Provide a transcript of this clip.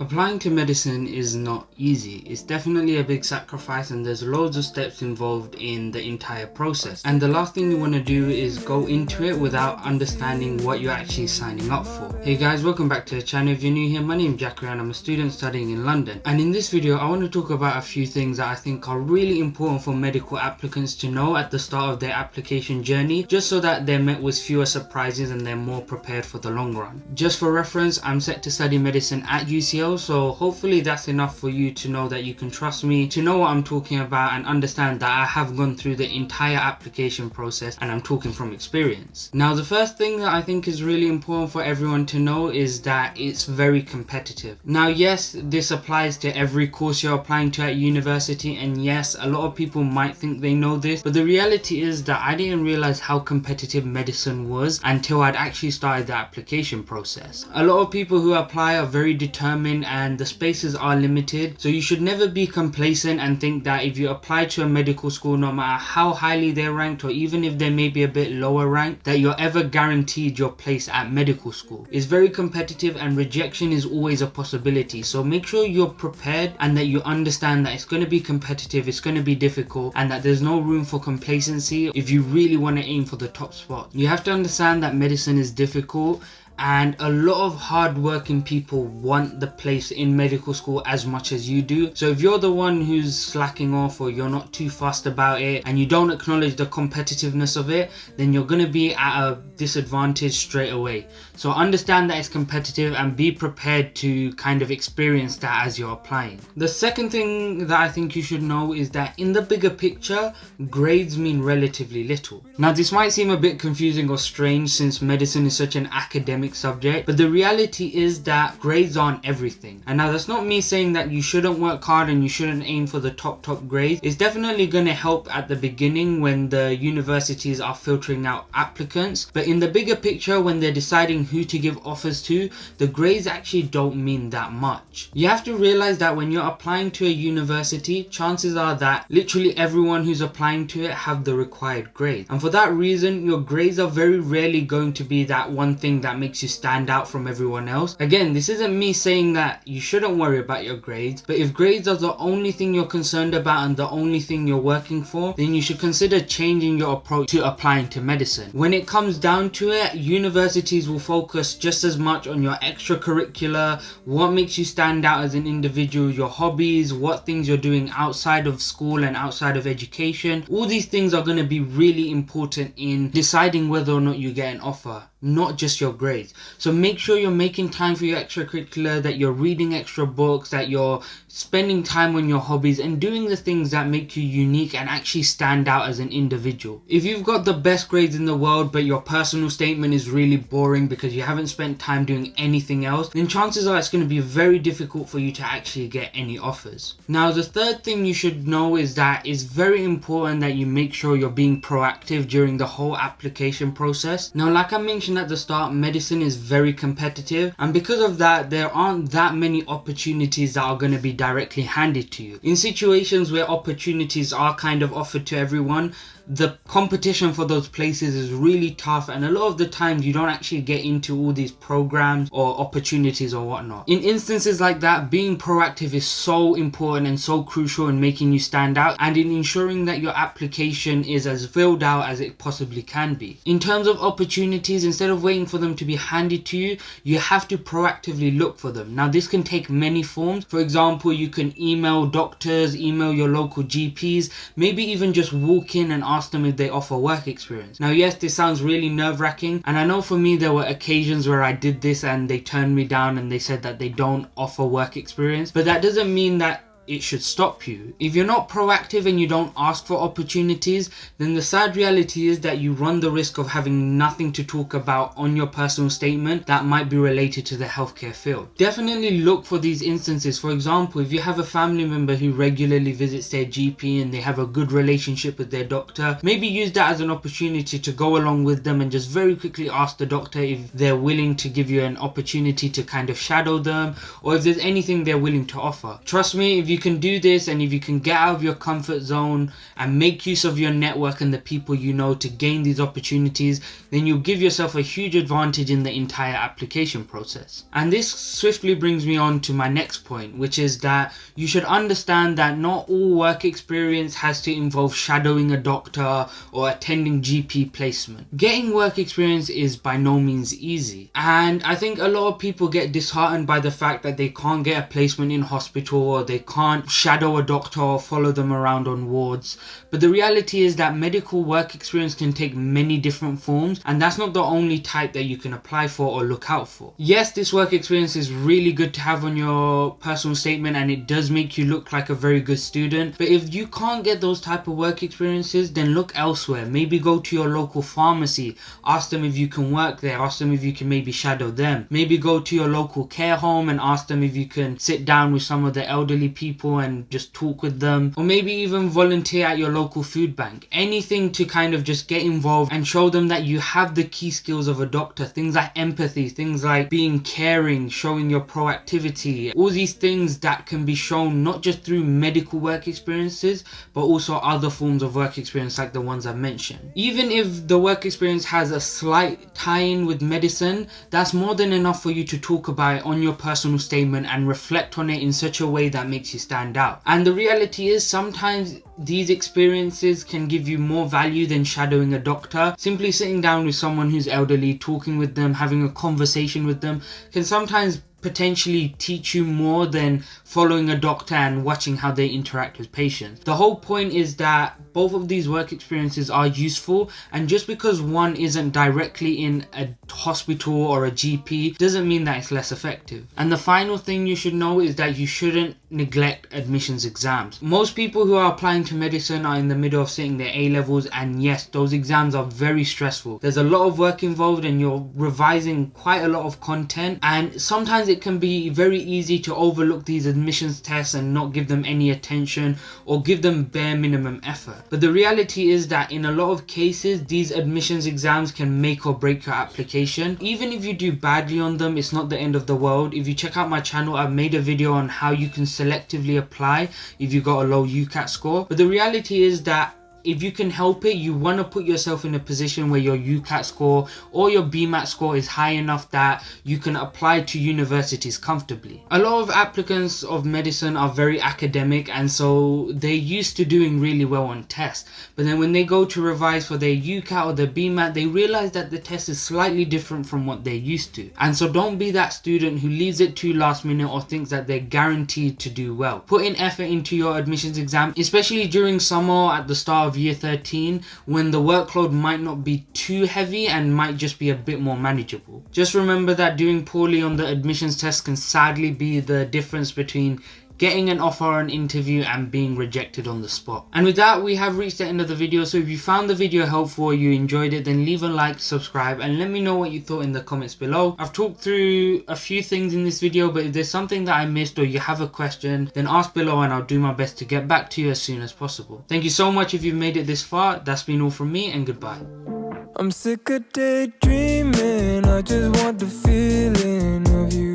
Applying to medicine is not easy. It's definitely a big sacrifice and there's loads of steps involved in the entire process. And the last thing you want to do is go into it without understanding what you're actually signing up for. Hey guys, welcome back to the channel. If you're new here, my name is Jackery and I'm a student studying in London. And in this video, I want to talk about a few things that I think are really important for medical applicants to know at the start of their application journey, just so that they're met with fewer surprises and they're more prepared for the long run. Just for reference, I'm set to study medicine at UCL, so hopefully that's enough for you to know that you can trust me, to know what I'm talking about and understand that I have gone through the entire application process and I'm talking from experience. Now, the first thing that I think is really important for everyone to know is that it's very competitive. Now, yes, this applies to every course you're applying to at university, and yes, a lot of people might think they know this, but the reality is that I didn't realize how competitive medicine was until I'd actually started the application process. A lot of people who apply are very determined and the spaces are limited, so you should never be complacent and think that if you apply to a medical school, no matter how highly they're ranked or even if they may be a bit lower ranked, that you're ever guaranteed your place at medical school. It's very competitive and rejection is always a possibility, so make sure you're prepared and that you understand that it's going to be competitive, it's going to be difficult, and that there's no room for complacency if you really want to aim for the top spot. You have to understand that medicine is difficult, and a lot of hard-working people want the place in medical school as much as you do. So if you're the one who's slacking off or you're not too fussed about it and you don't acknowledge the competitiveness of it, then you're going to be at a disadvantage straight away. So understand that it's competitive and be prepared to kind of experience that as you're applying. The second thing that I think you should know is that in the bigger picture, grades mean relatively little. Now, this might seem a bit confusing or strange since medicine is such an academic subject, but the reality is that grades aren't everything. And now that's not me saying that you shouldn't work hard and you shouldn't aim for the top grades. It's definitely going to help at the beginning when the universities are filtering out applicants, but in the bigger picture, when they're deciding who to give offers to, the grades actually don't mean that much. You have to realize that when you're applying to a university, chances are that literally everyone who's applying to it have the required grades, and for that reason your grades are very rarely going to be that one thing that makes you stand out from everyone else. Again, this isn't me saying that you shouldn't worry about your grades, but if grades are the only thing you're concerned about and the only thing you're working for, then you should consider changing your approach to applying to medicine. When it comes down to it, universities will focus just as much on your extracurricular, what makes you stand out as an individual, your hobbies, what things you're doing outside of school and outside of education. All these things are going to be really important in deciding whether or not you get an offer, not just your grades. So make sure you're making time for your extracurricular, that you're reading extra books, that you're spending time on your hobbies and doing the things that make you unique and actually stand out as an individual. If you've got the best grades in the world but your personal statement is really boring because you haven't spent time doing anything else, then chances are it's going to be very difficult for you to actually get any offers. Now, the third thing you should know is that it's very important that you make sure you're being proactive during the whole application process. Now, like I mentioned at the start, medicine is very competitive, and because of that, there aren't that many opportunities that are going to be directly handed to you. In situations where opportunities are kind of offered to everyone, the competition for those places is really tough, and a lot of the times you don't actually get into all these programs or opportunities or whatnot. In instances like that, being proactive is so important and so crucial in making you stand out and in ensuring that your application is as filled out as it possibly can be. In terms of opportunities, instead of waiting for them to be handed to you, you have to proactively look for them. Now, this can take many forms. For example, you can email doctors, email your local GPs, maybe even just walk in and ask them if they offer work experience. Now, yes, this sounds really nerve-wracking, and I know for me there were occasions where I did this and they turned me down and they said that they don't offer work experience, but that doesn't mean that it should stop you. If you're not proactive and you don't ask for opportunities, then the sad reality is that you run the risk of having nothing to talk about on your personal statement that might be related to the healthcare field. Definitely look for these instances. For example, if you have a family member who regularly visits their GP and they have a good relationship with their doctor, maybe use that as an opportunity to go along with them and just very quickly ask the doctor if they're willing to give you an opportunity to kind of shadow them, or if there's anything they're willing to offer. Trust me, if you you can do this, and if you can get out of your comfort zone and make use of your network and the people you know to gain these opportunities, then you'll give yourself a huge advantage in the entire application process. And this swiftly brings me on to my next point, which is that you should understand that not all work experience has to involve shadowing a doctor or attending GP placement. Getting work experience is by no means easy, and I think a lot of people get disheartened by the fact that they can't get a placement in hospital, or they can't shadow a doctor or follow them around on wards. But the reality is that medical work experience can take many different forms, and that's not the only type that you can apply for or look out for. Yes, this work experience is really good to have on your personal statement, and it does make you look like a very good student, but if you can't get those type of work experiences, then look elsewhere. Maybe go to your local pharmacy, ask them if you can work there, ask them if you can maybe shadow them. Maybe go to your local care home and ask them if you can sit down with some of the elderly people and just talk with them, or maybe even volunteer at your local food bank. Anything to kind of just get involved and show them that you have the key skills of a doctor, things like empathy, things like being caring, showing your proactivity, all these things that can be shown not just through medical work experiences but also other forms of work experience like the ones I mentioned. Even if the work experience has a slight tie-in with medicine, that's more than enough for you to talk about it on your personal statement and reflect on it in such a way that makes you stand out. And the reality is, sometimes these experiences can give you more value than shadowing a doctor. Simply sitting down with someone who's elderly, talking with them, having a conversation with them can sometimes potentially teach you more than following a doctor and watching how they interact with patients. The whole point is that both of these work experiences are useful, and just because one isn't directly in a hospital or a GP doesn't mean that it's less effective. And the final thing you should know is that you shouldn't neglect admissions exams. Most people who are applying to medicine are in the middle of sitting their A-levels, and yes, those exams are very stressful. There's a lot of work involved and you're revising quite a lot of content, and sometimes it can be very easy to overlook these admissions tests and not give them any attention or give them bare minimum effort. But the reality is that in a lot of cases, these admissions exams can make or break your application. Even if you do badly on them, it's not the end of the world. If you check out my channel, I've made a video on how you can selectively apply if you got a low UCAT score. But the reality is that if you can help it, you want to put yourself in a position where your UCAT score or your BMAT score is high enough that you can apply to universities comfortably. A lot of applicants of medicine are very academic, and so they're used to doing really well on tests. But then when they go to revise for their UCAT or their BMAT, they realize that the test is slightly different from what they're used to. And so don't be that student who leaves it too last minute or thinks that they're guaranteed to do well. Put in effort into your admissions exam, especially during summer at the start of year 13, when the workload might not be too heavy and might just be a bit more manageable. Just remember that doing poorly on the admissions test can sadly be the difference between getting an offer or an interview and being rejected on the spot. And with that, we have reached the end of the video. So if you found the video helpful or you enjoyed it, then leave a like, subscribe, and let me know what you thought in the comments below. I've talked through a few things in this video, but if there's something that I missed or you have a question, then ask below and I'll do my best to get back to you as soon as possible. Thank you so much if you've made it this far. That's been all from me, and goodbye. I'm sick of daydreaming, I just want the feeling of you.